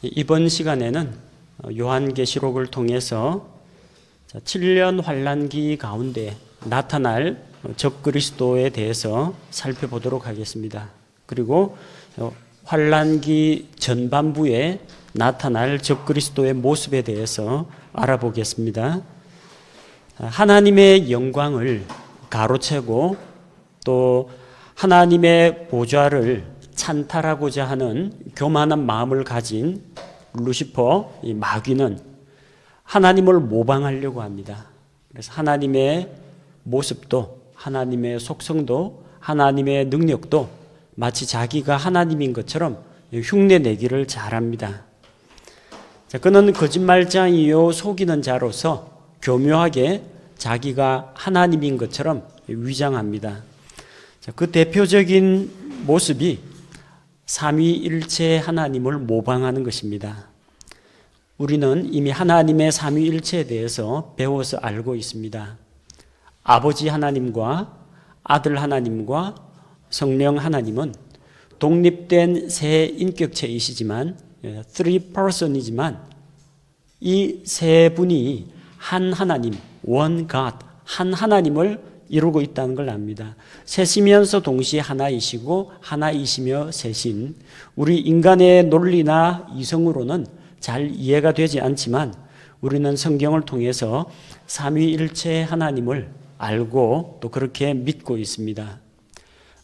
이번 시간에는 요한계시록을 통해서 7년 환란기 가운데 나타날 적그리스도에 대해서 살펴보도록 하겠습니다. 그리고 환란기 전반부에 나타날 적그리스도의 모습에 대해서 알아보겠습니다. 하나님의 영광을 가로채고 또 하나님의 보좌를 찬탈하고자 하는 교만한 마음을 가진 루시퍼, 이 마귀는 하나님을 모방하려고 합니다. 그래서 하나님의 모습도, 하나님의 속성도, 하나님의 능력도 마치 자기가 하나님인 것처럼 흉내내기를 잘합니다. 그는 거짓말장이요 속이는 자로서 교묘하게 자기가 하나님인 것처럼 위장합니다. 그 대표적인 모습이 삼위일체 하나님을 모방하는 것입니다. 우리는 이미 하나님의 삼위일체에 대해서 배워서 알고 있습니다. 아버지 하나님과 아들 하나님과 성령 하나님은 독립된 세 인격체이시지만, three person이지만 이 세 분이 한 하나님, one God, 한 하나님을 이루고 있다는 걸 압니다. 셋이면서 동시에 하나이시고 하나이시며 셋인, 우리 인간의 논리나 이성으로는 잘 이해가 되지 않지만 우리는 성경을 통해서 삼위일체 하나님을 알고 또 그렇게 믿고 있습니다.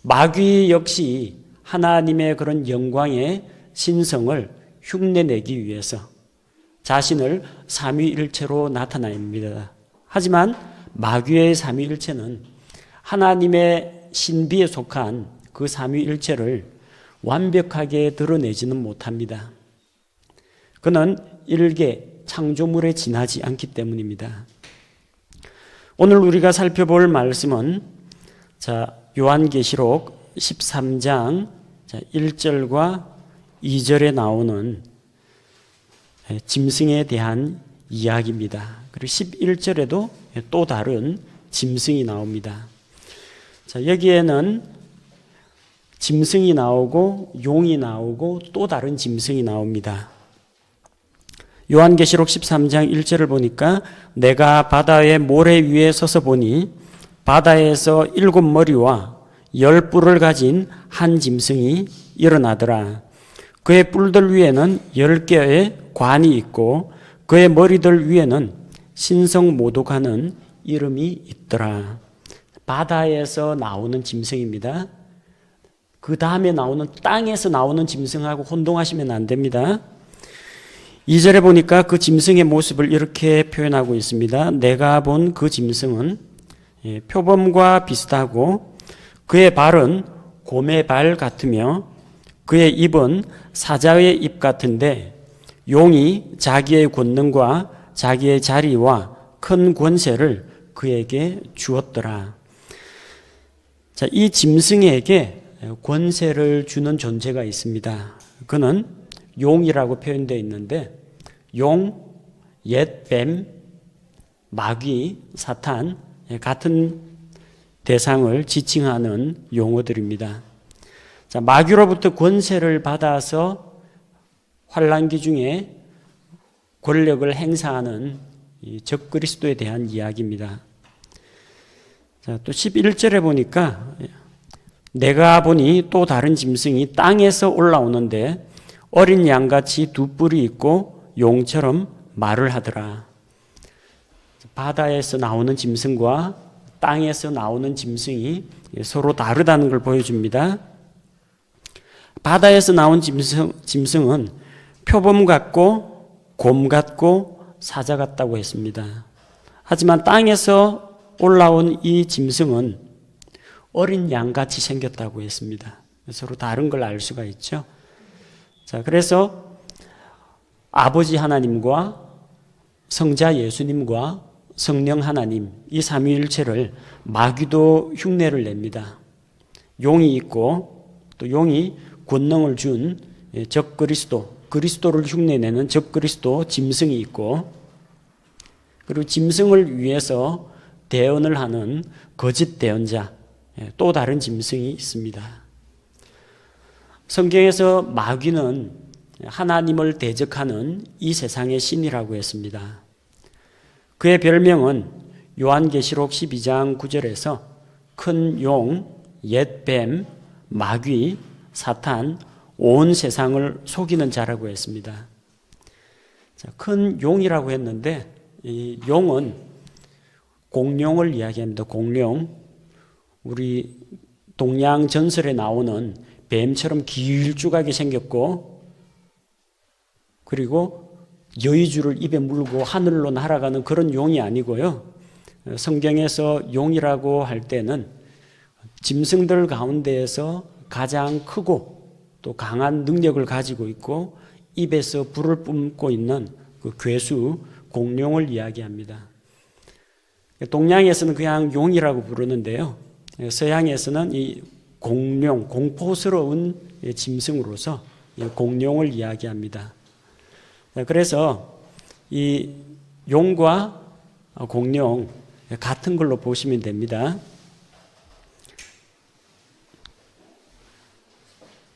마귀 역시 하나님의 그런 영광의 신성을 흉내내기 위해서 자신을 삼위일체로 나타냅니다. 하지만 마귀의 삼위일체는 하나님의 신비에 속한 그 삼위일체를 완벽하게 드러내지는 못합니다. 그는 일개 창조물에 지나지 않기 때문입니다. 오늘 우리가 살펴볼 말씀은 요한계시록 13장 1절과 2절에 나오는 짐승에 대한 이야기입니다. 그리고 11절에도 또 다른 짐승이 나옵니다. 여기에는 짐승이 나오고 용이 나오고 또 다른 짐승이 나옵니다. 요한계시록 13장 1절을 보니까 내가 바다의 모래 위에 서서 보니 바다에서 7머리와 10뿔을 가진 한 짐승이 일어나더라. 그의 뿔들 위에는 10개의 관이 있고 그의 머리들 위에는 신성모독하는 이름이 있더라. 바다에서 나오는 짐승입니다. 그 다음에 나오는 땅에서 나오는 짐승하고 혼동하시면 안 됩니다. 2절에 보니까 그 짐승의 모습을 이렇게 표현하고 있습니다. 내가 본 그 짐승은 표범과 비슷하고 그의 발은 곰의 발 같으며 그의 입은 사자의 입 같은데 용이 자기의 권능과 자기의 자리와 큰 권세를 그에게 주었더라. 이 짐승에게 권세를 주는 존재가 있습니다. 그는 용이라고 표현되어 있는데 용, 옛 뱀, 마귀, 사탄 같은 대상을 지칭하는 용어들입니다. 마귀로부터 권세를 받아서 환란기 중에 권력을 행사하는 이 적그리스도에 대한 이야기입니다. 또 11절에 보니까 내가 보니 또 다른 짐승이 땅에서 올라오는데 어린 양같이 두 뿔이 있고 용처럼 말을 하더라. 바다에서 나오는 짐승과 땅에서 나오는 짐승이 서로 다르다는 걸 보여줍니다. 바다에서 나온 짐승은 표범 같고 곰 같고 사자 같다고 했습니다. 하지만 땅에서 올라온 이 짐승은 어린 양같이 생겼다고 했습니다. 서로 다른 걸 알 수가 있죠. 그래서 아버지 하나님과 성자 예수님과 성령 하나님, 이 삼위일체를 마귀도 흉내를 냅니다. 용이 있고 또 용이 권능을 준 적그리스도, 그리스도를 흉내내는 적그리스도 짐승이 있고, 그리고 짐승을 위해서 대언을 하는 거짓 대언자, 또 다른 짐승이 있습니다. 성경에서 마귀는 하나님을 대적하는 이 세상의 신이라고 했습니다. 그의 별명은 요한계시록 12장 9절에서 큰 용, 옛뱀, 마귀, 사탄, 온 세상을 속이는 자라고 했습니다. 자, 큰 용이라고 했는데 이 용은 공룡을 이야기합니다. 공룡. 우리 동양 전설에 나오는 뱀처럼 길쭉하게 생겼고 그리고 여의주를 입에 물고 하늘로 날아가는 그런 용이 아니고요. 성경에서 용이라고 할 때는 짐승들 가운데에서 가장 크고 또 강한 능력을 가지고 있고 입에서 불을 뿜고 있는 그 괴수 공룡을 이야기합니다. 동양에서는 그냥 용이라고 부르는데요. 서양에서는 이 공룡, 공포스러운 짐승으로서 공룡을 이야기합니다. 그래서 이 용과 공룡 같은 걸로 보시면 됩니다.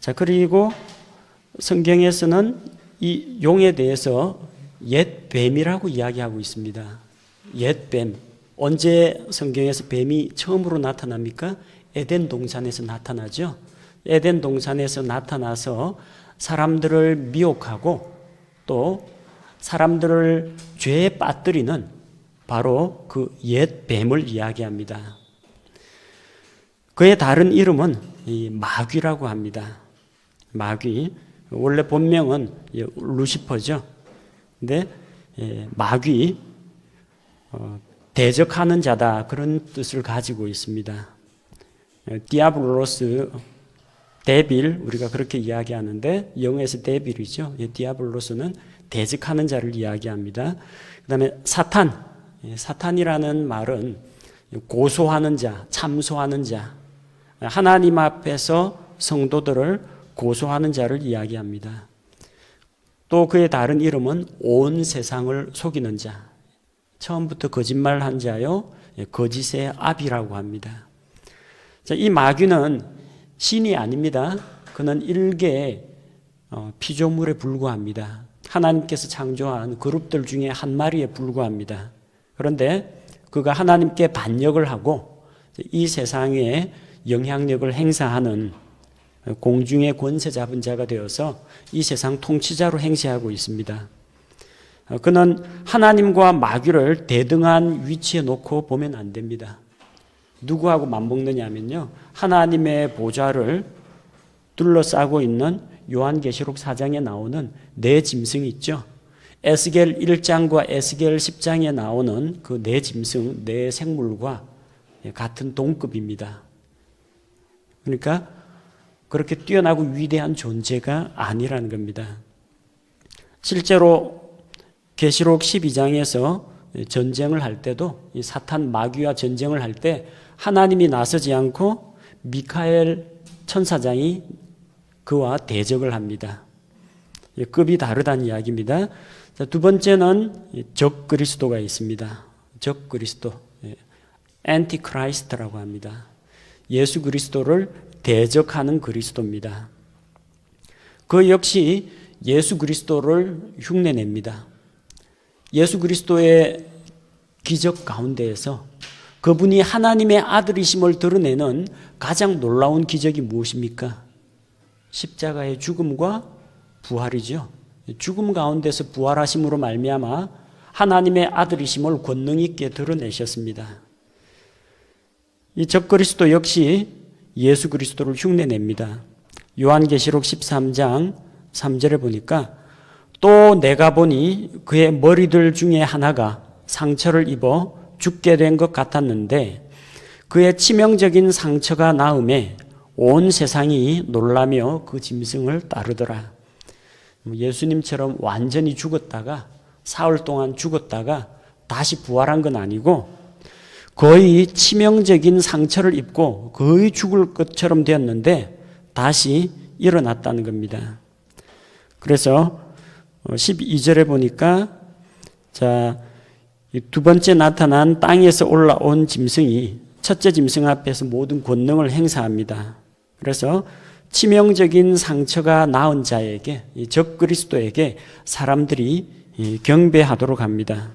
자, 그리고 성경에서는 이 용에 대해서 옛 뱀이라고 이야기하고 있습니다. 옛 뱀. 언제 성경에서 뱀이 처음으로 나타납니까? 에덴 동산에서 나타나죠. 에덴 동산에서 나타나서 사람들을 미혹하고 또 사람들을 죄에 빠뜨리는 바로 그 옛 뱀을 이야기합니다. 그의 다른 이름은 이 마귀라고 합니다. 마귀. 원래 본명은 루시퍼죠. 근데 마귀, 대적하는 자다 그런 뜻을 가지고 있습니다. 디아블로스, 데빌 우리가 그렇게 이야기하는데 영어에서 데빌이죠. 디아블로스는 대적하는 자를 이야기합니다. 그 다음에 사탄, 사탄이라는 말은 고소하는 자, 참소하는 자, 하나님 앞에서 성도들을 고소하는 자를 이야기합니다. 또 그의 다른 이름은 온 세상을 속이는 자, 처음부터 거짓말한 자요, 거짓의 아비라고 합니다. 자, 이 마귀는 신이 아닙니다. 그는 일개 피조물에 불과합니다. 하나님께서 창조한 그룹들 중에 한 마리에 불과합니다. 그런데 그가 하나님께 반역을 하고 이 세상에 영향력을 행사하는 공중의 권세 잡은 자가 되어서 이 세상 통치자로 행세하고 있습니다. 그는 하나님과 마귀를 대등한 위치에 놓고 보면 안 됩니다. 누구하고 맞먹느냐 하면요, 하나님의 보좌를 둘러싸고 있는 요한계시록 4장에 나오는 네 짐승이 있죠. 에스겔 1장과 에스겔 10장에 나오는 그 네 짐승, 네 생물과 같은 동급입니다. 그러니까 그렇게 뛰어나고 위대한 존재가 아니라는 겁니다. 실제로 계시록 12장에서 전쟁을 할 때도 이 사탄 마귀와 전쟁을 할 때 하나님이 나서지 않고 미카엘 천사장이 그와 대적을 합니다. 급이 다르다는 이야기입니다. 자, 두 번째는 적 그리스도가 있습니다. 적 그리스도, 안티크라이스트라고 합니다. 예수 그리스도를 대적하는 그리스도입니다. 그 역시 예수 그리스도를 흉내냅니다. 예수 그리스도의 기적 가운데에서 그분이 하나님의 아들이심을 드러내는 가장 놀라운 기적이 무엇입니까? 십자가의 죽음과 부활이죠. 죽음 가운데서 부활하심으로 말미암아 하나님의 아들이심을 권능 있게 드러내셨습니다. 이 적그리스도 역시 예수 그리스도를 흉내냅니다. 요한계시록 13장 3절에 보니까 또 내가 보니 그의 머리들 중에 하나가 상처를 입어 죽게 된 것 같았는데 그의 치명적인 상처가 나음에 온 세상이 놀라며 그 짐승을 따르더라. 예수님처럼 완전히 죽었다가 사흘 동안 죽었다가 다시 부활한 건 아니고 거의 치명적인 상처를 입고 거의 죽을 것처럼 되었는데 다시 일어났다는 겁니다. 그래서 12절에 보니까 자, 두 번째 나타난 땅에서 올라온 짐승이 첫째 짐승 앞에서 모든 권능을 행사합니다. 그래서 치명적인 상처가 나은 자에게, 이 적그리스도에게 사람들이 경배하도록 합니다.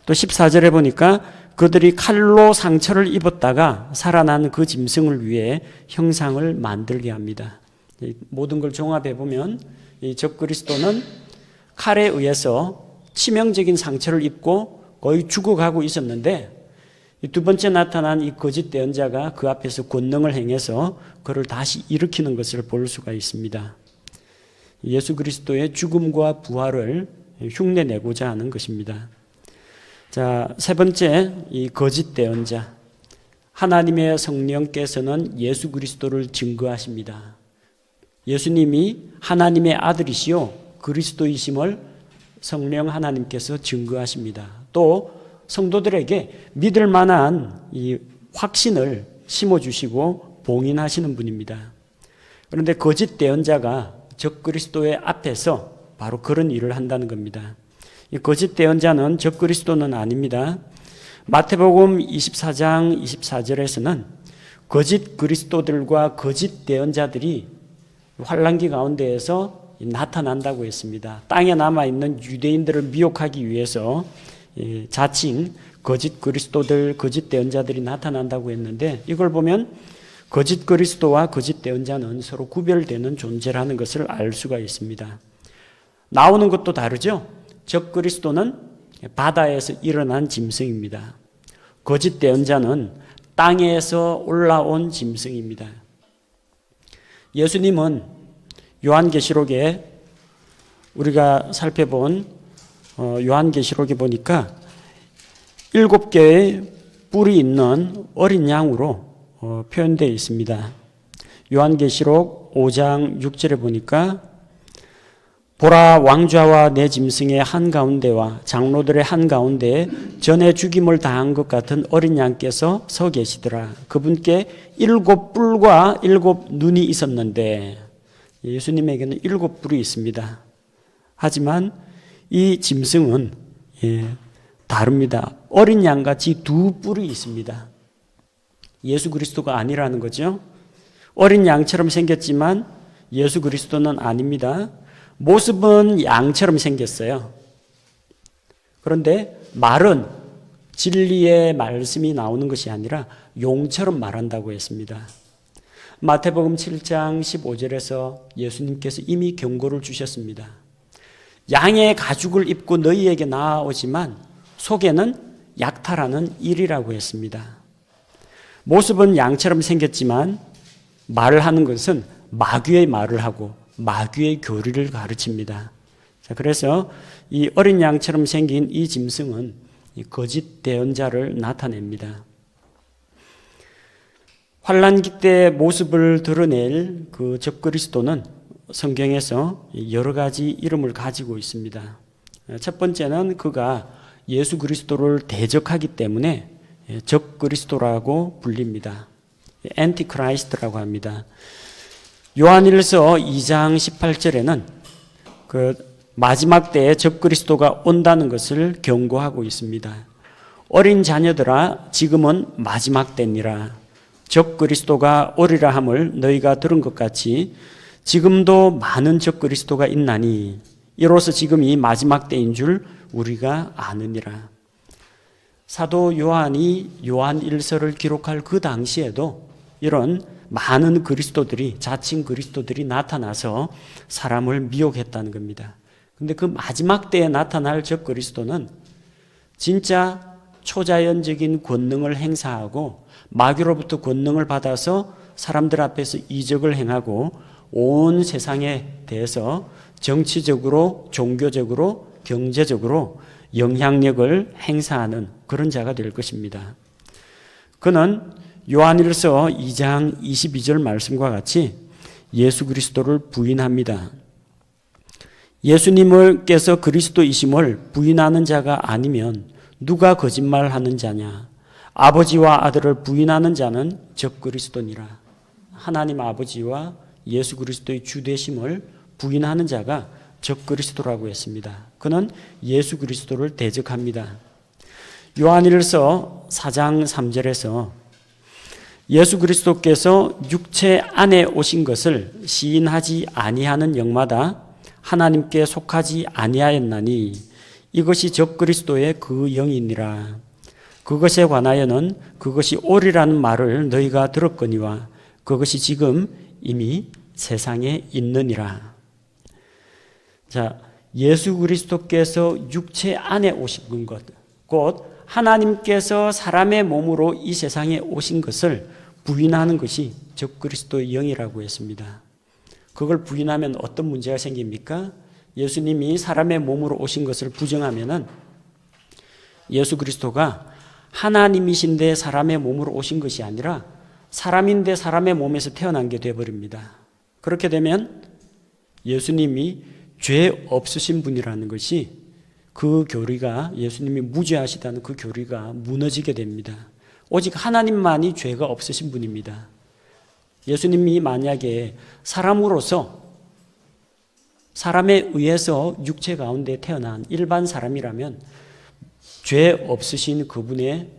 또 14절에 보니까 그들이 칼로 상처를 입었다가 살아난 그 짐승을 위해 형상을 만들게 합니다. 모든 걸 종합해 보면 이 적그리스도는 칼에 의해서 치명적인 상처를 입고 거의 죽어가고 있었는데, 두 번째 나타난 이 거짓 대언자가 그 앞에서 권능을 행해서 그를 다시 일으키는 것을 볼 수가 있습니다. 예수 그리스도의 죽음과 부활을 흉내내고자 하는 것입니다. 자, 세 번째, 이 거짓 대언자. 하나님의 성령께서는 예수 그리스도를 증거하십니다. 예수님이 하나님의 아들이시요 그리스도이심을 성령 하나님께서 증거하십니다. 또 성도들에게 믿을 만한 이 확신을 심어주시고 봉인하시는 분입니다. 그런데 거짓 대언자가 적그리스도의 앞에서 바로 그런 일을 한다는 겁니다. 이 거짓 대언자는 적그리스도는 아닙니다. 마태복음 24장 24절에서는 거짓 그리스도들과 거짓 대언자들이 환란기 가운데에서 나타난다고 했습니다. 땅에 남아있는 유대인들을 미혹하기 위해서 자칭 거짓 그리스도들, 거짓 대언자들이 나타난다고 했는데, 이걸 보면 거짓 그리스도와 거짓 대언자는 서로 구별되는 존재라는 것을 알 수가 있습니다. 나오는 것도 다르죠. 적 그리스도는 바다에서 일어난 짐승입니다. 거짓 대언자는 땅에서 올라온 짐승입니다. 예수님은 요한계시록에 우리가 살펴본 요한계시록에 보니까 7개의 뿔이 있는 어린 양으로 표현되어 있습니다. 요한계시록 5장 6절에 보니까 보라, 왕좌와 내 짐승의 한가운데와 장로들의 한가운데에 전에 죽임을 당한 것 같은 어린 양께서 서 계시더라. 그분께 7뿔과 7눈이 있었는데, 예수님에게는 7뿔이 있습니다. 하지만 이 짐승은 다릅니다. 어린 양같이 2뿔이 있습니다. 예수 그리스도가 아니라는 거죠. 어린 양처럼 생겼지만 예수 그리스도는 아닙니다. 모습은 양처럼 생겼어요. 그런데 말은 진리의 말씀이 나오는 것이 아니라 용처럼 말한다고 했습니다. 마태복음 7장 15절에서 예수님께서 이미 경고를 주셨습니다. 양의 가죽을 입고 너희에게 나아오지만 속에는 약탈하는 일이라고 했습니다. 모습은 양처럼 생겼지만 말을 하는 것은 마귀의 말을 하고 마귀의 교리를 가르칩니다. 자, 그래서 이 어린 양처럼 생긴 이 짐승은 이 거짓 대언자를 나타냅니다. 환란기 때 모습을 드러낼 그 적그리스도는 성경에서 여러 가지 이름을 가지고 있습니다. 첫 번째는 그가 예수 그리스도를 대적하기 때문에 적그리스도라고 불립니다. 엔티크라이스트라고 합니다. 요한일서 2장 18절에는 그 마지막 때에 적그리스도가 온다는 것을 경고하고 있습니다. 어린 자녀들아, 지금은 마지막 때니라. 적그리스도가 오리라 함을 너희가 들은 것 같이 지금도 많은 적그리스도가 있나니 이로써 지금이 마지막 때인 줄 우리가 아느니라. 사도 요한이 요한일서를 기록할 그 당시에도 이런 많은 그리스도들이, 자칭 그리스도들이 나타나서 사람을 미혹했다는 겁니다. 그런데 그 마지막 때에 나타날 적그리스도는 진짜 초자연적인 권능을 행사하고 마귀로부터 권능을 받아서 사람들 앞에서 이적을 행하고 온 세상에 대해서 정치적으로, 종교적으로, 경제적으로 영향력을 행사하는 그런 자가 될 것입니다. 그는 요한일서 2장 22절 말씀과 같이 예수 그리스도를 부인합니다. 예수님께서 그리스도이심을 부인하는 자가 아니면 누가 거짓말하는 자냐? 아버지와 아들을 부인하는 자는 적그리스도니라. 하나님 아버지와 예수 그리스도의 주되심을 부인하는 자가 적그리스도라고 했습니다. 그는 예수 그리스도를 대적합니다. 요한일서 4장 3절에서 예수 그리스도께서 육체 안에 오신 것을 시인하지 아니하는 영마다 하나님께 속하지 아니하였나니 이것이 적그리스도의 그 영이니라. 그것에 관하여는 그것이 옳으라는 말을 너희가 들었거니와 그것이 지금 이미 세상에 있느니라. 자, 예수 그리스도께서 육체 안에 오신 것, 곧 하나님께서 사람의 몸으로 이 세상에 오신 것을 부인하는 것이 적그리스도의 영이라고 했습니다. 그걸 부인하면 어떤 문제가 생깁니까? 예수님이 사람의 몸으로 오신 것을 부정하면은 예수 그리스도가 하나님이신데 사람의 몸으로 오신 것이 아니라 사람인데 사람의 몸에서 태어난 게 되어버립니다. 그렇게 되면 예수님이 죄 없으신 분이라는 것이 그 교리가 예수님이 무죄하시다는 그 교리가 무너지게 됩니다. 오직 하나님만이 죄가 없으신 분입니다. 예수님이 만약에 사람으로서 사람에 의해서 육체 가운데 태어난 일반 사람이라면 죄 없으신 그분의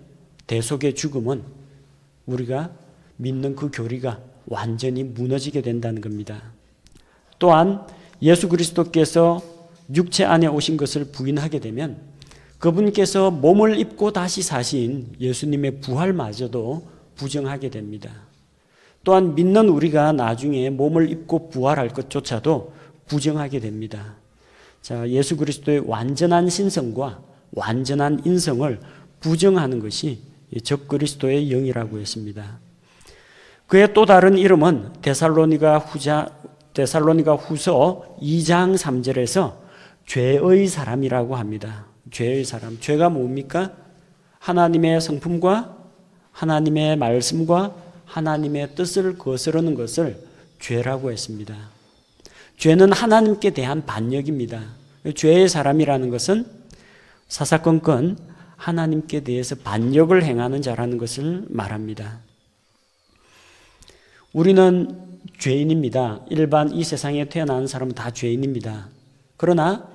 대속의 죽음은 우리가 믿는 그 교리가 완전히 무너지게 된다는 겁니다. 또한 예수 그리스도께서 육체 안에 오신 것을 부인하게 되면 그분께서 몸을 입고 다시 사신 예수님의 부활마저도 부정하게 됩니다. 또한 믿는 우리가 나중에 몸을 입고 부활할 것조차도 부정하게 됩니다. 자, 예수 그리스도의 완전한 신성과 완전한 인성을 부정하는 것이 적그리스도의 영이라고 했습니다. 그의 또 다른 이름은 데살로니가 후서 2장 3절에서 죄의 사람이라고 합니다. 죄의 사람. 죄가 뭡니까? 하나님의 성품과 하나님의 말씀과 하나님의 뜻을 거스르는 것을 죄라고 했습니다. 죄는 하나님께 대한 반역입니다. 죄의 사람이라는 것은 사사건건 하나님께 대해서 반역을 행하는 자라는 것을 말합니다. 우리는 죄인입니다. 일반 이 세상에 태어난 사람은 다 죄인입니다. 그러나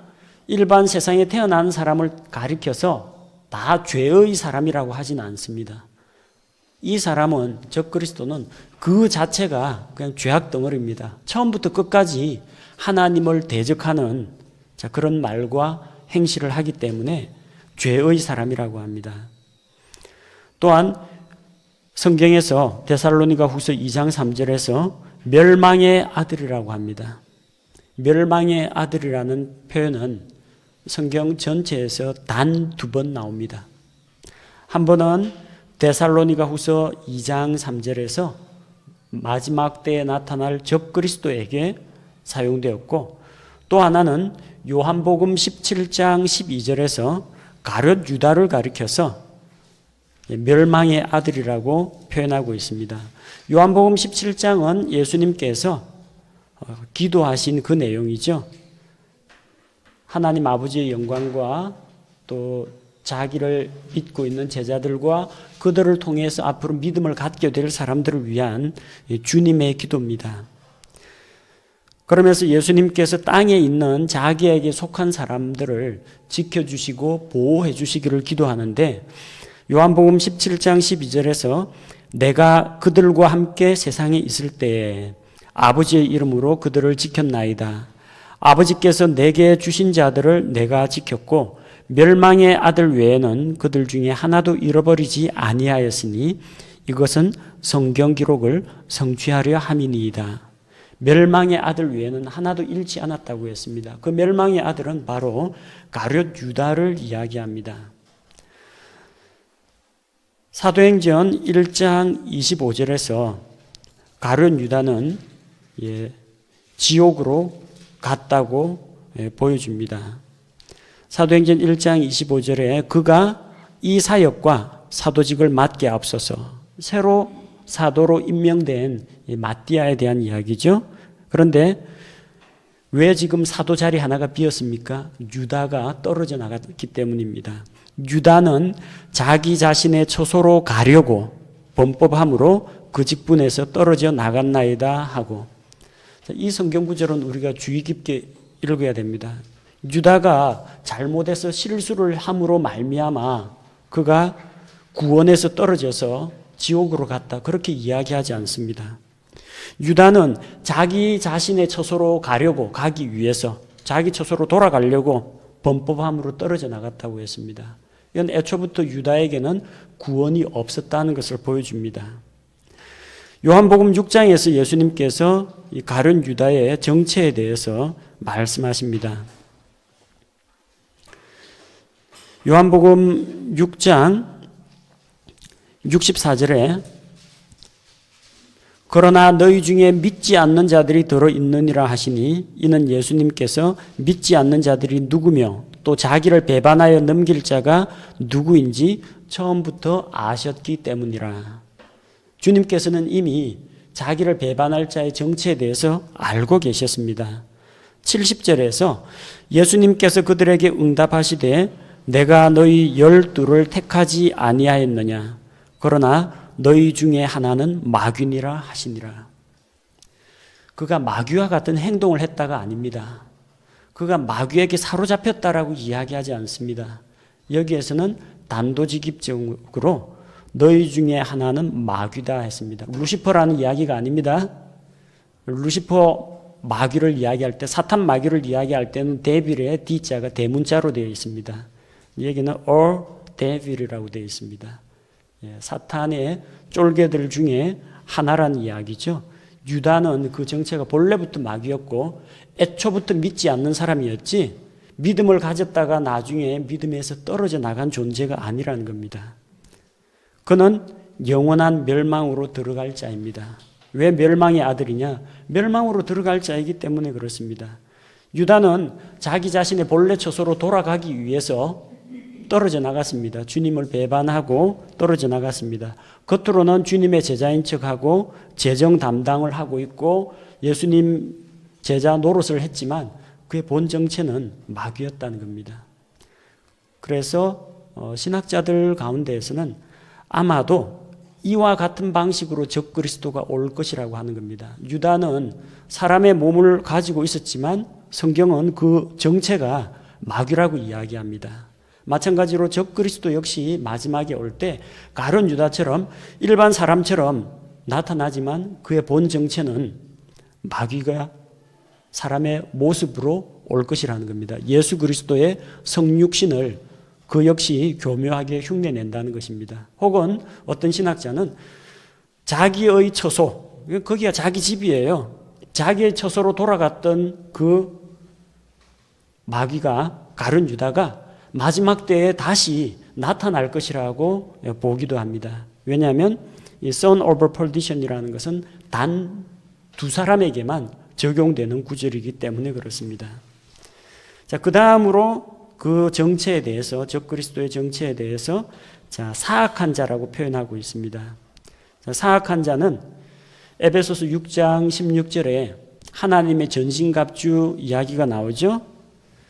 일반 세상에 태어난 사람을 가리켜서 다 죄의 사람이라고 하지는 않습니다. 이 사람은 적그리스도는 그 자체가 그냥 죄악 덩어리입니다. 처음부터 끝까지 하나님을 대적하는 그런 말과 행실을 하기 때문에 죄의 사람이라고 합니다. 또한 성경에서 데살로니가 후서 2장 3절에서 멸망의 아들이라고 합니다. 멸망의 아들이라는 표현은 성경 전체에서 단 2번 나옵니다. 한 번은 데살로니가 후서 2장 3절에서 마지막 때에 나타날 적그리스도에게 사용되었고, 또 하나는 요한복음 17장 12절에서 가룟 유다를 가리켜서 멸망의 아들이라고 표현하고 있습니다. 요한복음 17장은 예수님께서 기도하신 그 내용이죠. 하나님 아버지의 영광과 또 자기를 믿고 있는 제자들과 그들을 통해서 앞으로 믿음을 갖게 될 사람들을 위한 주님의 기도입니다. 그러면서 예수님께서 땅에 있는 자기에게 속한 사람들을 지켜주시고 보호해 주시기를 기도하는데, 요한복음 17장 12절에서 내가 그들과 함께 세상에 있을 때에 아버지의 이름으로 그들을 지켰나이다. 아버지께서 내게 주신 자들을 내가 지켰고 멸망의 아들 외에는 그들 중에 하나도 잃어버리지 아니하였으니 이것은 성경 기록을 성취하려 함이니이다. 멸망의 아들 외에는 하나도 잃지 않았다고 했습니다. 그 멸망의 아들은 바로 가룟 유다를 이야기합니다. 사도행전 1장 25절에서 가룟 유다는 지옥으로 갔다고 보여줍니다. 사도행전 1장 25절에 그가 이 사역과 사도직을 맡게 앞서서 새로 사도로 임명된 마띠아에 대한 이야기죠. 그런데 왜 지금 사도 자리 하나가 비었습니까? 유다가 떨어져 나갔기 때문입니다. 유다는 자기 자신의 처소로 가려고 범법함으로 그 직분에서 떨어져 나갔나이다 하고, 이 성경 구절은 우리가 주의 깊게 읽어야 됩니다. 유다가 잘못해서 실수를 함으로 말미암아 그가 구원에서 떨어져서 지옥으로 갔다 그렇게 이야기하지 않습니다. 유다는 자기 자신의 처소로 가기 위해서 자기 처소로 돌아가려고 범법함으로 떨어져 나갔다고 했습니다. 이건 애초부터 유다에게는 구원이 없었다는 것을 보여줍니다. 요한복음 6장에서 예수님께서 이 가룟 유다의 정체에 대해서 말씀하십니다. 요한복음 6장 64절에 그러나 너희 중에 믿지 않는 자들이 들어있느니라 하시니 이는 예수님께서 믿지 않는 자들이 누구며 또 자기를 배반하여 넘길 자가 누구인지 처음부터 아셨기 때문이라. 주님께서는 이미 자기를 배반할 자의 정체에 대해서 알고 계셨습니다. 70절에서 예수님께서 그들에게 응답하시되 내가 너희 12를 택하지 아니하였느냐 그러나 너희 중에 하나는 마귀니라 하시니라. 그가 마귀와 같은 행동을 했다가 아닙니다. 그가 마귀에게 사로잡혔다라고 이야기하지 않습니다. 여기에서는 단도직입적으로 너희 중에 하나는 마귀다 했습니다. 루시퍼라는 이야기가 아닙니다. 루시퍼 마귀를 이야기할 때, 사탄 마귀를 이야기할 때는 데빌의 D자가 대문자로 되어 있습니다. 이 얘기는 or devil이라고 되어 있습니다. 사탄의 쫄개들 중에 하나라는 이야기죠. 유다는 그 정체가 본래부터 마귀였고 애초부터 믿지 않는 사람이었지 믿음을 가졌다가 나중에 믿음에서 떨어져 나간 존재가 아니라는 겁니다. 그는 영원한 멸망으로 들어갈 자입니다. 왜 멸망의 아들이냐? 멸망으로 들어갈 자이기 때문에 그렇습니다. 유다는 자기 자신의 본래 처소로 돌아가기 위해서 떨어져 나갔습니다. 주님을 배반하고 떨어져 나갔습니다. 겉으로는 주님의 제자인 척하고 재정 담당을 하고 있고 예수님 제자 노릇을 했지만 그의 본 정체는 마귀였다는 겁니다. 그래서 신학자들 가운데에서는 아마도 이와 같은 방식으로 적그리스도가 올 것이라고 하는 겁니다. 유다는 사람의 몸을 가지고 있었지만 성경은 그 정체가 마귀라고 이야기합니다. 마찬가지로 적그리스도 역시 마지막에 올 때 가룟 유다처럼 일반 사람처럼 나타나지만 그의 본 정체는 마귀가 사람의 모습으로 올 것이라는 겁니다. 예수 그리스도의 성육신을 그 역시 교묘하게 흉내낸다는 것입니다. 혹은 어떤 신학자는 자기의 처소, 거기가 자기 집이에요. 자기의 처소로 돌아갔던 그 마귀가 가룟 유다가 마지막 때에 다시 나타날 것이라고 보기도 합니다. 왜냐하면 이 son over perdition이라는 것은 단 두 사람에게만 적용되는 구절이기 때문에 그렇습니다. 자, 그 다음으로 그 정체에 대해서, 적그리스도의 정체에 대해서 자, 사악한 자라고 표현하고 있습니다. 자, 사악한 자는 에베소서 6장 16절에 하나님의 전신갑주 이야기가 나오죠.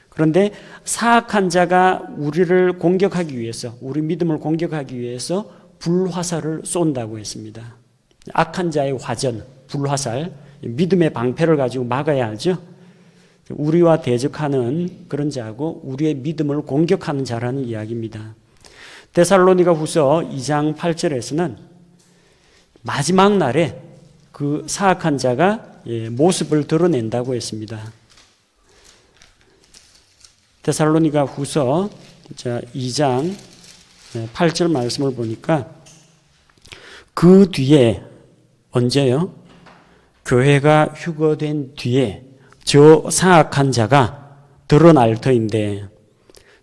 그런데 사악한 자가 우리를 공격하기 위해서, 우리 믿음을 공격하기 위해서 불화살을 쏜다고 했습니다. 악한 자의 화전, 불화살, 믿음의 방패를 가지고 막아야 하죠. 우리와 대적하는 그런 자하고 우리의 믿음을 공격하는 자라는 이야기입니다. 데살로니가 후서 2장 8절에서는 마지막 날에 그 사악한 자가 모습을 드러낸다고 했습니다. 데살로니가 후서 2장 8절 말씀을 보니까 그 뒤에 언제요? 교회가 휴거된 뒤에 저 사악한 자가 드러날 터인데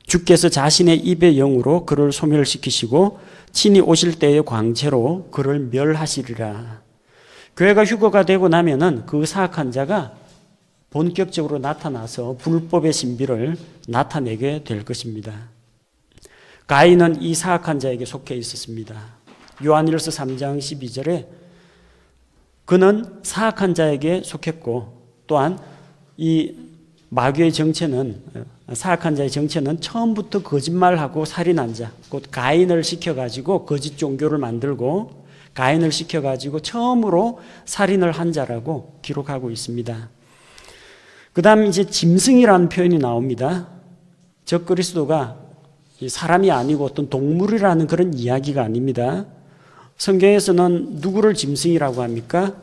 주께서 자신의 입의 영으로 그를 소멸시키시고 친히 오실 때의 광채로 그를 멸하시리라. 교회가 휴거가 되고 나면은 그 사악한 자가 본격적으로 나타나서 불법의 신비를 나타내게 될 것입니다. 가인은 이 사악한 자에게 속해 있었습니다. 요한일서 3장 12절에 그는 사악한 자에게 속했고 또한 이 마귀의 정체는, 사악한 자의 정체는 처음부터 거짓말하고 살인한 자, 곧 가인을 시켜가지고 거짓 종교를 만들고 가인을 시켜가지고 처음으로 살인을 한 자라고 기록하고 있습니다. 그 다음 이제 짐승이라는 표현이 나옵니다. 적그리스도가 사람이 아니고 어떤 동물이라는 그런 이야기가 아닙니다. 성경에서는 누구를 짐승이라고 합니까?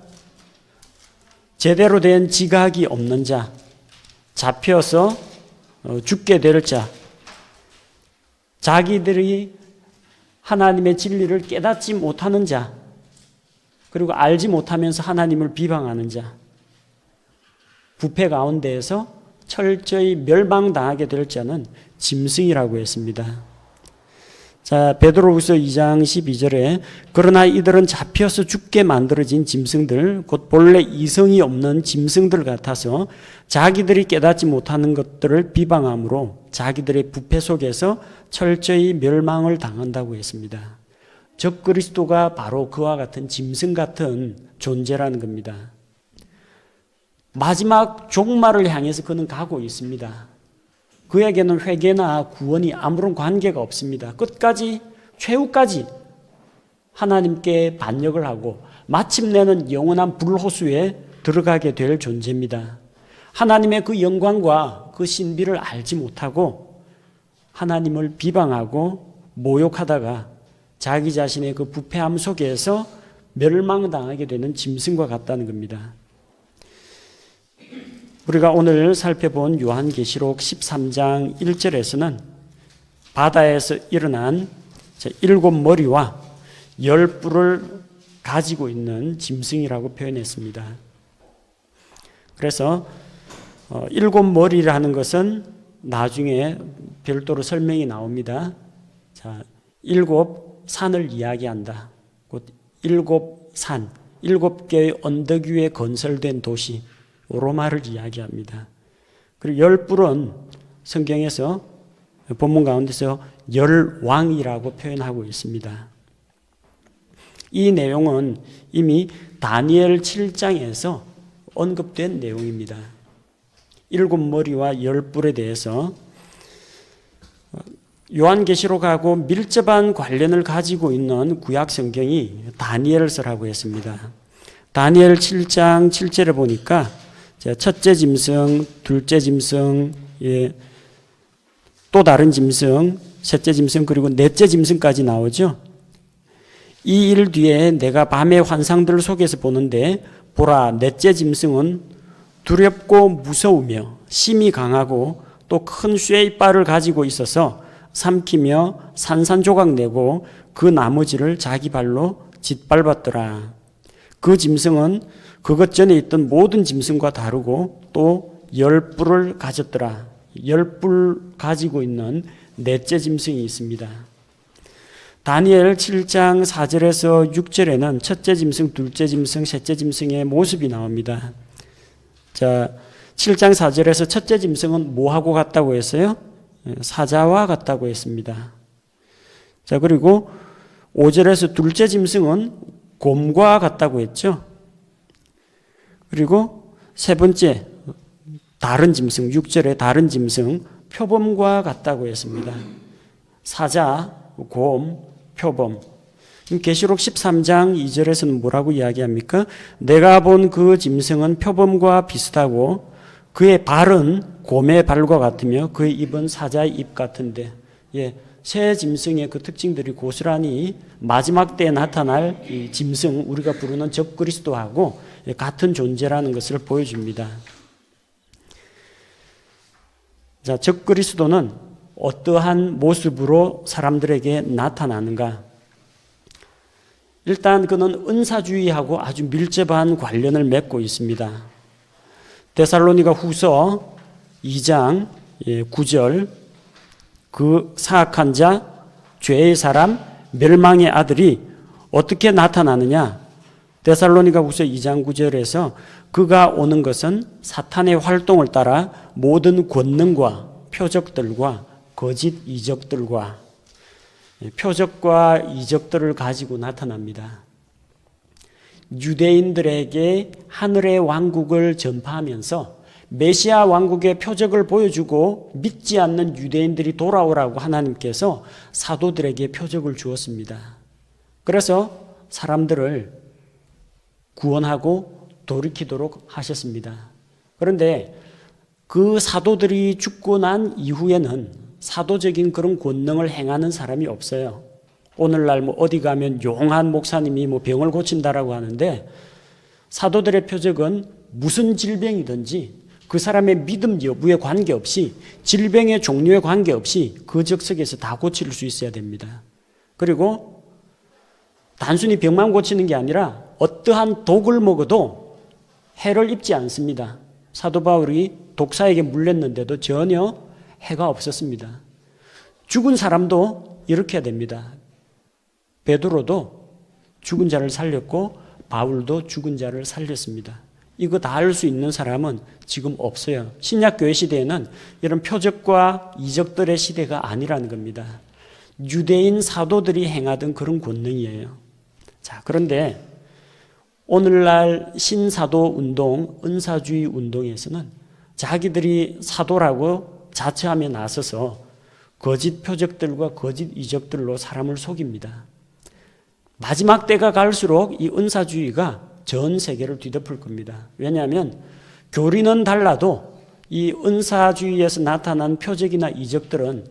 제대로 된 지각이 없는 자, 잡혀서 죽게 될 자, 자기들이 하나님의 진리를 깨닫지 못하는 자, 그리고 알지 못하면서 하나님을 비방하는 자, 부패 가운데에서 철저히 멸망당하게 될 자는 짐승이라고 했습니다. 자, 베드로후서 2장 12절에 그러나 이들은 잡혀서 죽게 만들어진 짐승들, 곧 본래 이성이 없는 짐승들 같아서 자기들이 깨닫지 못하는 것들을 비방함으로 자기들의 부패 속에서 철저히 멸망을 당한다고 했습니다. 적그리스도가 바로 그와 같은 짐승 같은 존재라는 겁니다. 마지막 종말을 향해서 그는 가고 있습니다. 그에게는 회개나 구원이 아무런 관계가 없습니다. 끝까지, 최후까지 하나님께 반역을 하고 마침내는 영원한 불호수에 들어가게 될 존재입니다. 하나님의 그 영광과 그 신비를 알지 못하고 하나님을 비방하고 모욕하다가 자기 자신의 그 부패함 속에서 멸망당하게 되는 짐승과 같다는 겁니다. 우리가 오늘 살펴본 요한계시록 13장 1절에서는 바다에서 일어난 7머리와 10뿔을 가지고 있는 짐승이라고 표현했습니다. 그래서 7머리라는 것은 나중에 별도로 설명이 나옵니다. 자, 7산을 이야기한다. 곧 7산, 7개의 언덕 위에 건설된 도시 로마를 이야기합니다. 그리고 10뿔은 성경에서 본문 가운데서 열왕이라고 표현하고 있습니다. 이 내용은 이미 다니엘 7장에서 언급된 내용입니다. 7머리와 10뿔에 대해서 요한계시록하고 밀접한 관련을 가지고 있는 구약 성경이 다니엘서라고 했습니다. 다니엘 7장 7절에 보니까 첫째 짐승, 둘째 짐승, 또 다른 짐승, 셋째 짐승, 그리고 넷째 짐승까지 나오죠. 이 일 뒤에 내가 밤의 환상들 속에서 보는데 보라, 넷째 짐승은 두렵고 무서우며 심이 강하고 또 큰 쇠이빨을 가지고 있어서 삼키며 산산조각 내고 그 나머지를 자기 발로 짓밟았더라. 그 짐승은 그것 전에 있던 모든 짐승과 다르고 또 10뿔을 가졌더라. 10뿔 가지고 있는 넷째 짐승이 있습니다. 다니엘 7장 4절에서 6절에는 첫째 짐승, 둘째 짐승, 셋째 짐승의 모습이 나옵니다. 자, 7장 4절에서 첫째 짐승은 뭐하고 같다고 했어요? 사자와 같다고 했습니다. 자, 그리고 5절에서 둘째 짐승은 곰과 같다고 했죠. 그리고 세 번째 다른 짐승, 6절에 다른 짐승, 표범과 같다고 했습니다. 사자, 곰, 표범. 계시록 13장 2절에서는 뭐라고 이야기합니까? 내가 본 그 짐승은 표범과 비슷하고 그의 발은 곰의 발과 같으며 그의 입은 사자의 입 같은데, 새 짐승의 그 특징들이 고스란히 마지막 때에 나타날 이 짐승, 우리가 부르는 적그리스도하고 같은 존재라는 것을 보여줍니다. 자, 적그리스도는 어떠한 모습으로 사람들에게 나타나는가? 일단 그는 은사주의하고 아주 밀접한 관련을 맺고 있습니다. 데살로니가 후서 2장 9절, 그 사악한 자, 죄의 사람, 멸망의 아들이 어떻게 나타나느냐? 데살로니가 후서 2장 9절에서 그가 오는 것은 사탄의 활동을 따라 모든 권능과 표적들과 거짓 이적들과 표적과 이적들을 가지고 나타납니다. 유대인들에게 하늘의 왕국을 전파하면서 메시아 왕국의 표적을 보여주고 믿지 않는 유대인들이 돌아오라고 하나님께서 사도들에게 표적을 주었습니다. 그래서 사람들을 구원하고 돌이키도록 하셨습니다. 그런데 그 사도들이 죽고 난 이후에는 사도적인 그런 권능을 행하는 사람이 없어요. 오늘날 뭐 어디 가면 용한 목사님이 뭐 병을 고친다라고 하는데 사도들의 표적은 무슨 질병이든지 그 사람의 믿음 여부에 관계없이 질병의 종류에 관계없이 그 적석에서 다 고칠 수 있어야 됩니다. 그리고 단순히 병만 고치는 게 아니라 어떠한 독을 먹어도 해를 입지 않습니다. 사도 바울이 독사에게 물렸는데도 전혀 해가 없었습니다. 죽은 사람도 이렇게 해야 됩니다. 베드로도 죽은 자를 살렸고 바울도 죽은 자를 살렸습니다. 이거 다 할 수 있는 사람은 지금 없어요. 신약교회 시대에는 이런 표적과 이적들의 시대가 아니라는 겁니다. 유대인 사도들이 행하던 그런 권능이에요. 자, 그런데 오늘날 신사도 운동, 은사주의 운동에서는 자기들이 사도라고 자처하며 나서서 거짓 표적들과 거짓 이적들로 사람을 속입니다. 마지막 때가 갈수록 이 은사주의가 전 세계를 뒤덮을 겁니다. 왜냐하면 교리는 달라도 이 은사주의에서 나타난 표적이나 이적들은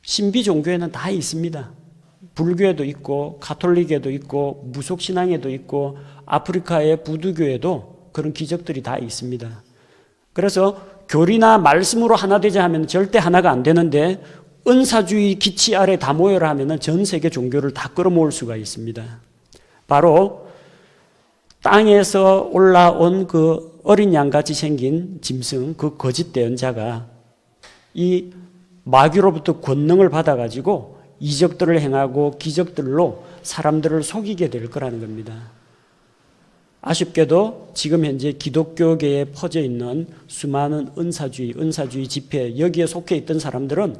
신비 종교에는 다 있습니다. 불교에도 있고 가톨릭에도 있고 무속신앙에도 있고 아프리카의 부두교에도 그런 기적들이 다 있습니다. 그래서 교리나 말씀으로 하나 되자 하면 절대 하나가 안 되는데 은사주의 기치 아래 다 모여라 하면 전 세계 종교를 다 끌어모을 수가 있습니다. 바로 땅에서 올라온 그 어린 양같이 생긴 짐승, 그 거짓 대언자가 이 마귀로부터 권능을 받아가지고 이적들을 행하고 기적들로 사람들을 속이게 될 거라는 겁니다. 아쉽게도 지금 현재 기독교계에 퍼져 있는 수많은 은사주의 집회, 여기에 속해 있던 사람들은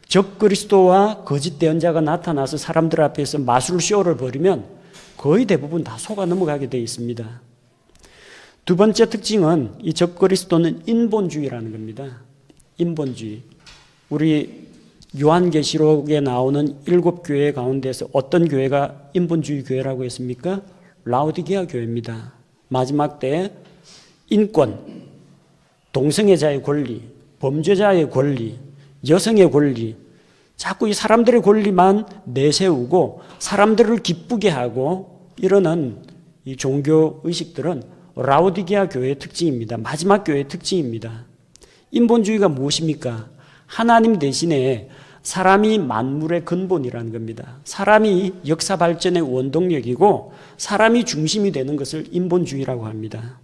적그리스도와 거짓 대언자가 나타나서 사람들 앞에서 마술쇼를 벌이면 거의 대부분 다 속아 넘어가게 되어 있습니다. 두 번째 특징은 이 적그리스도는 인본주의라는 겁니다. 인본주의. 우리 요한계시록에 나오는 7교회 가운데서 어떤 교회가 인본주의 교회라고 했습니까? 라오디게아 교회입니다. 마지막 때 인권, 동성애자의 권리, 범죄자의 권리, 여성의 권리, 자꾸 이 사람들의 권리만 내세우고 사람들을 기쁘게 하고 이러는 이 종교 의식들은 라오디게아 교회의 특징입니다. 마지막 교회의 특징입니다. 인본주의가 무엇입니까? 하나님 대신에 사람이 만물의 근본이라는 겁니다. 사람이 역사 발전의 원동력이고 사람이 중심이 되는 것을 인본주의라고 합니다.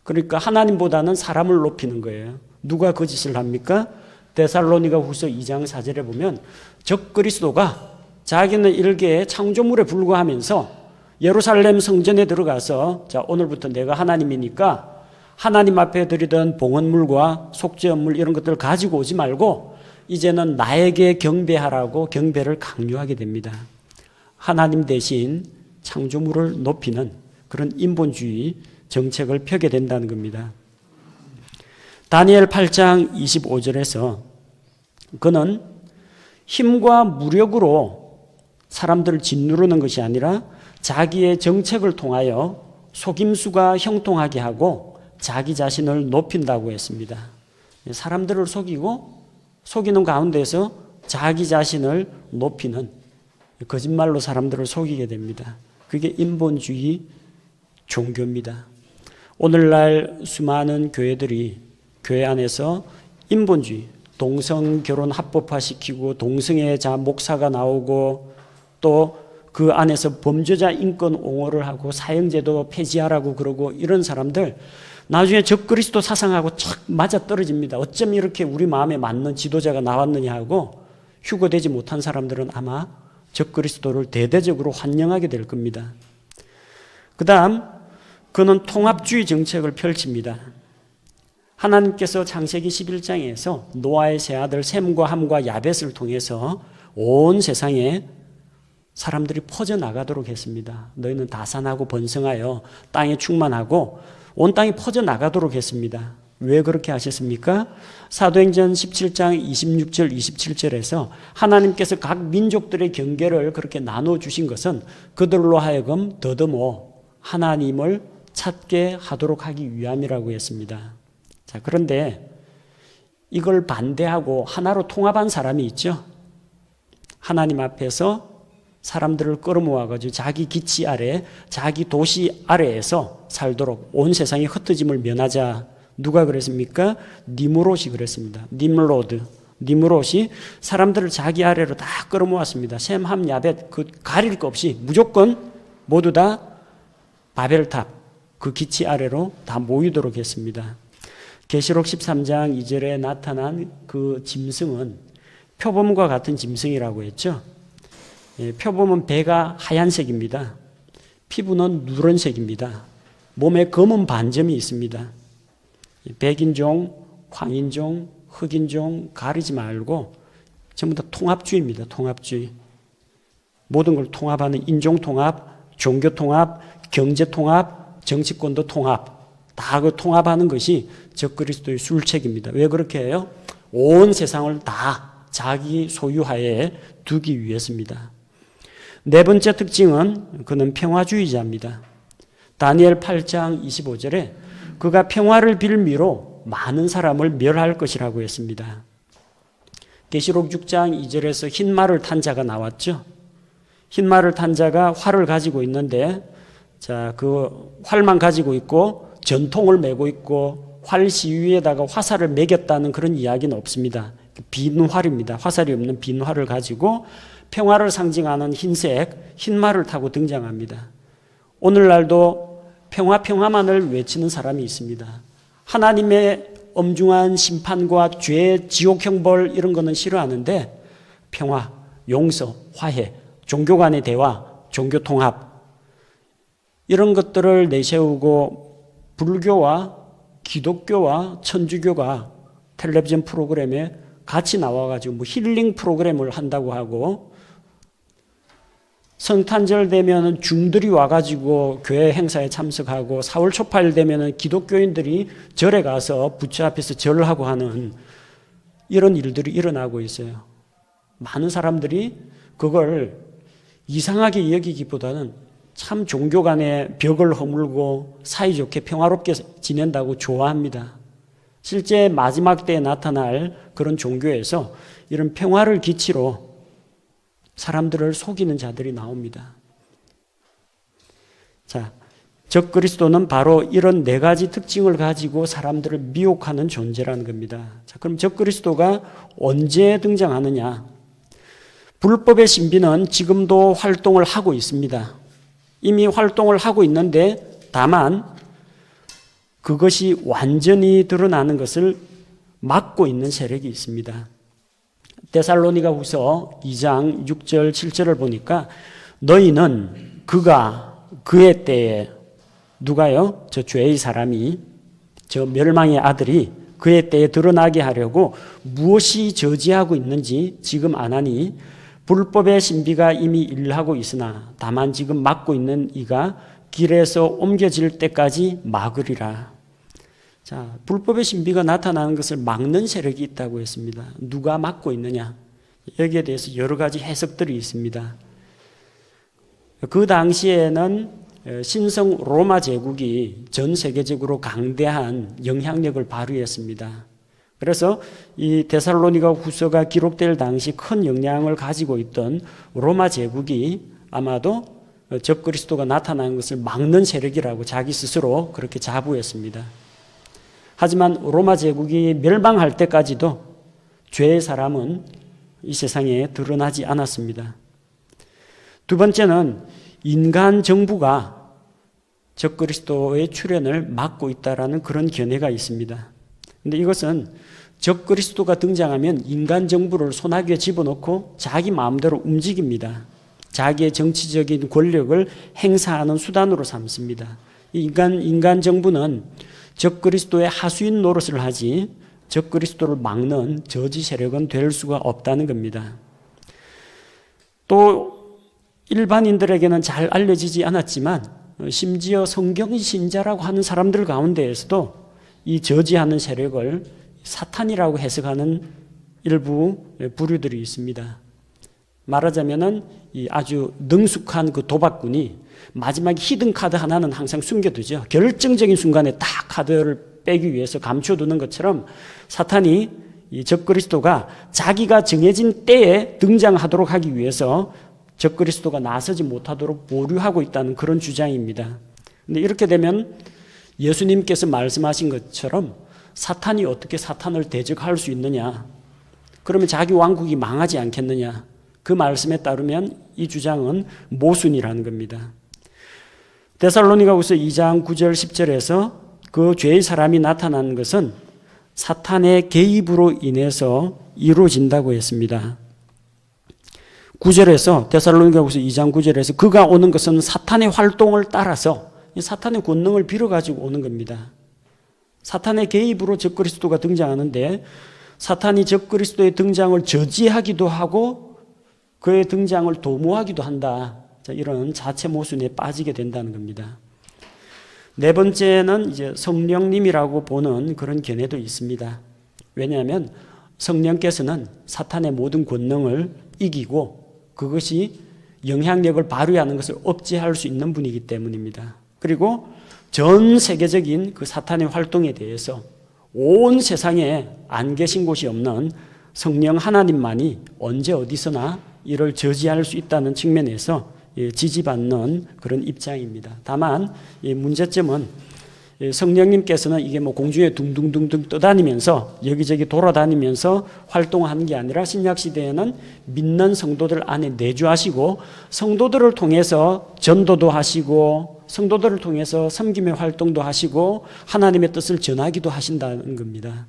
그러니까 하나님보다는 사람을 높이는 거예요. 누가 그 짓을 합니까? 데살로니가 후서 2장 4절에 보면 적그리스도가 자기는 일개의 창조물에 불과하면서 예루살렘 성전에 들어가서 자, 오늘부터 내가 하나님이니까 하나님 앞에 드리던 봉헌물과 속죄헌물 이런 것들을 가지고 오지 말고 이제는 나에게 경배하라고 경배를 강요하게 됩니다. 하나님 대신 창조물을 높이는 그런 인본주의 정책을 펴게 된다는 겁니다. 다니엘 8장 25절에서 그는 힘과 무력으로 사람들을 짓누르는 것이 아니라 자기의 정책을 통하여 속임수가 형통하게 하고 자기 자신을 높인다고 했습니다. 사람들을 속이는 가운데서 자기 자신을 높이는 거짓말로 사람들을 속이게 됩니다. 그게 인본주의 종교입니다. 오늘날 수많은 교회들이 교회 안에서 인본주의, 동성결혼 합법화시키고 동성애자 목사가 나오고 또 그 안에서 범죄자 인권 옹호를 하고 사형제도 폐지하라고 그러고 이런 사람들 나중에 적그리스도 사상하고 착 맞아떨어집니다. 어쩜 이렇게 우리 마음에 맞는 지도자가 나왔느냐 하고 휴거되지 못한 사람들은 아마 적그리스도를 대대적으로 환영하게 될 겁니다. 그 다음 그는 통합주의 정책을 펼칩니다. 하나님께서 창세기 11장에서 노아의 세 아들 셈과 함과 야벳을 통해서 온 세상에 사람들이 퍼져나가도록 했습니다. 너희는 다산하고 번성하여 땅에 충만하고 온 땅이 퍼져나가도록 했습니다. 왜 그렇게 하셨습니까? 사도행전 17장 26절 27절에서 하나님께서 각 민족들의 경계를 그렇게 나눠주신 것은 그들로 하여금 더듬어 하나님을 찾게 하도록 하기 위함이라고 했습니다. 자, 그런데 이걸 반대하고 하나로 통합한 사람이 있죠. 하나님 앞에서 사람들을 끌어모아가지고 자기 기치 아래, 자기 도시 아래에서 살도록 온 세상의 흩어짐을 면하자. 누가 그랬습니까? 니므롯이 그랬습니다. 니므롯이 사람들을 자기 아래로 다 끌어모았습니다. 셈, 함, 야벳 그 가릴 것 없이 무조건 모두 다 바벨탑 그 기치 아래로 다 모이도록 했습니다. 계시록 13장 2절에 나타난 그 짐승은 표범과 같은 짐승이라고 했죠. 표범은 배가 하얀색입니다. 피부는 누런색입니다. 몸에 검은 반점이 있습니다. 백인종, 황인종, 흑인종 가리지 말고 전부 다 통합주의입니다. 통합주의. 모든 걸 통합하는 인종통합, 종교통합, 경제통합, 정치권도 통합. 다 그 통합하는 것이 적그리스도의 술책입니다. 왜 그렇게 해요? 온 세상을 다 자기 소유하에 두기 위해서입니다. 네 번째 특징은 그는 평화주의자입니다. 다니엘 8장 25절에 그가 평화를 빌미로 많은 사람을 멸할 것이라고 했습니다. 계시록 6장 2절에서 흰 말을 탄 자가 나왔죠. 흰 말을 탄 자가 활을 가지고 있는데 자, 그 활만 가지고 있고 전통을 메고 있고 활 시위에다가 화살을 매겼다는 그런 이야기는 없습니다. 빈 활입니다. 화살이 없는 빈 활을 가지고 평화를 상징하는 흰색 흰 말을 타고 등장합니다. 오늘날도 평화만을 외치는 사람이 있습니다. 하나님의 엄중한 심판과 죄, 지옥 형벌 이런 거는 싫어하는데 평화, 용서, 화해, 종교 간의 대화, 종교 통합 이런 것들을 내세우고 불교와 기독교와 천주교가 텔레비전 프로그램에 같이 나와가지고 뭐 힐링 프로그램을 한다고 하고 성탄절 되면 중들이 와가지고 교회 행사에 참석하고 4월 초파일 되면 기독교인들이 절에 가서 부처 앞에서 절하고 하는 이런 일들이 일어나고 있어요. 많은 사람들이 그걸 이상하게 여기기보다는 참 종교 간의 벽을 허물고 사이좋게 평화롭게 지낸다고 좋아합니다. 실제 마지막 때에 나타날 그런 종교에서 이런 평화를 기치로 사람들을 속이는 자들이 나옵니다. 자, 적그리스도는 바로 이런 네 가지 특징을 가지고 사람들을 미혹하는 존재라는 겁니다. 자, 그럼 적그리스도가 언제 등장하느냐? 불법의 신비는 지금도 활동을 하고 있습니다. 이미 활동을 하고 있는데 다만 그것이 완전히 드러나는 것을 막고 있는 세력이 있습니다. 데살로니가 후서 2장 6절 7절을 보니까 너희는 그의 때에 누가요? 저 죄의 사람이 저 멸망의 아들이 그의 때에 드러나게 하려고 무엇이 저지하고 있는지 지금 안 하니 불법의 신비가 이미 일하고 있으나 다만 지금 막고 있는 이가 길에서 옮겨질 때까지 막으리라. 자, 불법의 신비가 나타나는 것을 막는 세력이 있다고 했습니다. 누가 막고 있느냐? 여기에 대해서 여러 가지 해석들이 있습니다. 그 당시에는 신성 로마 제국이 전 세계적으로 강대한 영향력을 발휘했습니다. 그래서 이 데살로니가 후서가 기록될 당시 큰 영향을 가지고 있던 로마 제국이 아마도 적그리스도가 나타나는 것을 막는 세력이라고 자기 스스로 그렇게 자부했습니다. 하지만 로마 제국이 멸망할 때까지도 죄의 사람은 이 세상에 드러나지 않았습니다. 두 번째는 인간 정부가 적그리스도의 출현을 막고 있다라는 그런 견해가 있습니다. 그런데 이것은 적그리스도가 등장하면 인간 정부를 소나기에 집어넣고 자기 마음대로 움직입니다. 자기의 정치적인 권력을 행사하는 수단으로 삼습니다. 인간 정부는 적그리스도의 하수인 노릇을 하지 적그리스도를 막는 저지 세력은 될 수가 없다는 겁니다. 또 일반인들에게는 잘 알려지지 않았지만 심지어 성경 신자라고 하는 사람들 가운데에서도 이 저지하는 세력을 사탄이라고 해석하는 일부 부류들이 있습니다. 말하자면은 이 아주 능숙한 그 도박꾼이 마지막 히든 카드 하나는 항상 숨겨두죠. 결정적인 순간에 딱 카드를 빼기 위해서 감춰두는 것처럼 사탄이 이 적그리스도가 자기가 정해진 때에 등장하도록 하기 위해서 적그리스도가 나서지 못하도록 보류하고 있다는 그런 주장입니다. 근데 이렇게 되면 예수님께서 말씀하신 것처럼 사탄이 어떻게 사탄을 대적할 수 있느냐? 그러면 자기 왕국이 망하지 않겠느냐? 그 말씀에 따르면 이 주장은 모순이라는 겁니다. 데살로니가후서 2장 9절 10절에서 그 죄의 사람이 나타난 것은 사탄의 개입으로 인해서 이루어진다고 했습니다. 9절에서 데살로니가후서 2장 9절에서 그가 오는 것은 사탄의 활동을 따라서 사탄의 권능을 빌어가지고 오는 겁니다. 사탄의 개입으로 적그리스도가 등장하는데 사탄이 적그리스도의 등장을 저지하기도 하고 그의 등장을 도모하기도 한다. 이런 자체 모순에 빠지게 된다는 겁니다. 네 번째는 이제 성령님이라고 보는 그런 견해도 있습니다. 왜냐하면 성령께서는 사탄의 모든 권능을 이기고 그것이 영향력을 발휘하는 것을 억제할 수 있는 분이기 때문입니다. 그리고 전 세계적인 그 사탄의 활동에 대해서 온 세상에 안 계신 곳이 없는 성령 하나님만이 언제 어디서나 이를 저지할 수 있다는 측면에서 지지받는 그런 입장입니다. 다만 이 문제점은 성령님께서는 이게 뭐 공중에 둥둥둥둥 떠다니면서 여기저기 돌아다니면서 활동하는 게 아니라 신약 시대에는 믿는 성도들 안에 내주하시고 성도들을 통해서 전도도 하시고 성도들을 통해서 섬김의 활동도 하시고 하나님의 뜻을 전하기도 하신다는 겁니다.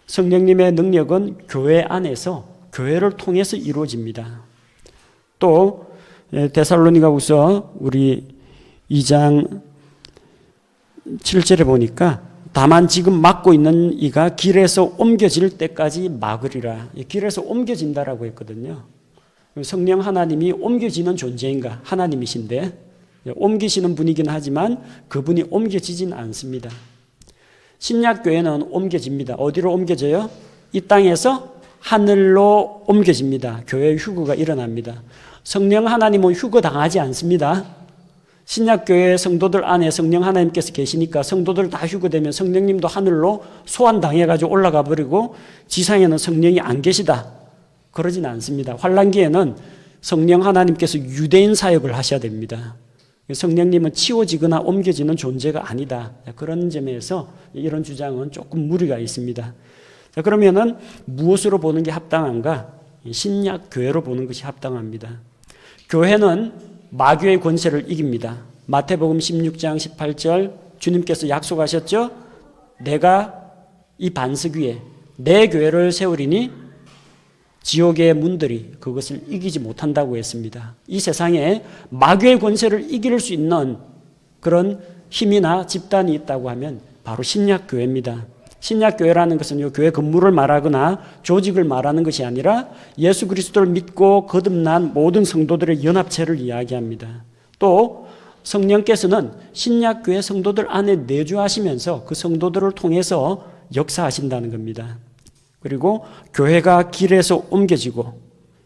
성령님의 능력은 교회 안에서 교회를 통해서 이루어집니다. 또 데살로니가후서 우리 2장 7절에 보니까 다만 지금 막고 있는 이가 길에서 옮겨질 때까지 막으리라. 길에서 옮겨진다라고 했거든요. 성령 하나님이 옮겨지는 존재인가? 하나님이신데 옮기시는 분이긴 하지만 그분이 옮겨지진 않습니다. 신약교회는 옮겨집니다. 어디로 옮겨져요? 이 땅에서 하늘로 옮겨집니다. 교회 휴거가 일어납니다. 성령 하나님은 휴거당하지 않습니다. 신약교회 성도들 안에 성령 하나님께서 계시니까 성도들 다 휴거되면 성령님도 하늘로 소환당해가지고 올라가 버리고 지상에는 성령이 안 계시다. 그러진 않습니다. 환란기에는 성령 하나님께서 유대인 사역을 하셔야 됩니다. 성령님은 치워지거나 옮겨지는 존재가 아니다. 그런 점에서 이런 주장은 조금 무리가 있습니다. 자, 그러면은 무엇으로 보는 게 합당한가? 신약 교회로 보는 것이 합당합니다. 교회는 마귀의 권세를 이깁니다. 마태복음 16장 18절 주님께서 약속하셨죠? 내가 이 반석 위에 내 교회를 세우리니 지옥의 문들이 그것을 이기지 못한다고 했습니다. 이 세상에 마귀의 권세를 이길 수 있는 그런 힘이나 집단이 있다고 하면 바로 신약교회입니다. 신약교회라는 것은 이 교회 건물을 말하거나 조직을 말하는 것이 아니라 예수 그리스도를 믿고 거듭난 모든 성도들의 연합체를 이야기합니다. 또 성령께서는 신약교회 성도들 안에 내주하시면서 그 성도들을 통해서 역사하신다는 겁니다. 그리고 교회가 길에서 옮겨지고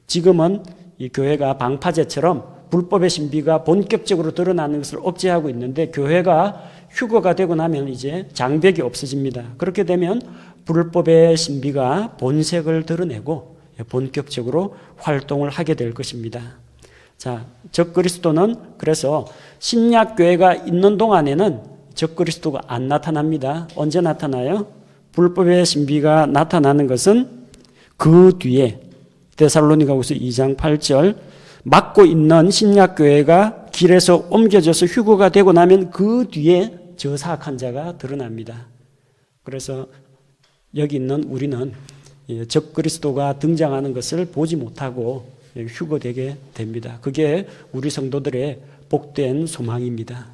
지금은 이 교회가 방파제처럼 불법의 신비가 본격적으로 드러나는 것을 억제하고 있는데 교회가 휴거가 되고 나면 이제 장벽이 없어집니다. 그렇게 되면 불법의 신비가 본색을 드러내고 본격적으로 활동을 하게 될 것입니다. 자, 적그리스도는 그래서 신약교회가 있는 동안에는 적그리스도가 안 나타납니다. 언제 나타나요? 불법의 신비가 나타나는 것은 그 뒤에 데살로니가후서 2장 8절 막고 있는 신약교회가 길에서 옮겨져서 휴거가 되고 나면 그 뒤에 저 사악한 자가 드러납니다. 그래서 여기 있는 우리는 적그리스도가 등장하는 것을 보지 못하고 휴거되게 됩니다. 그게 우리 성도들의 복된 소망입니다.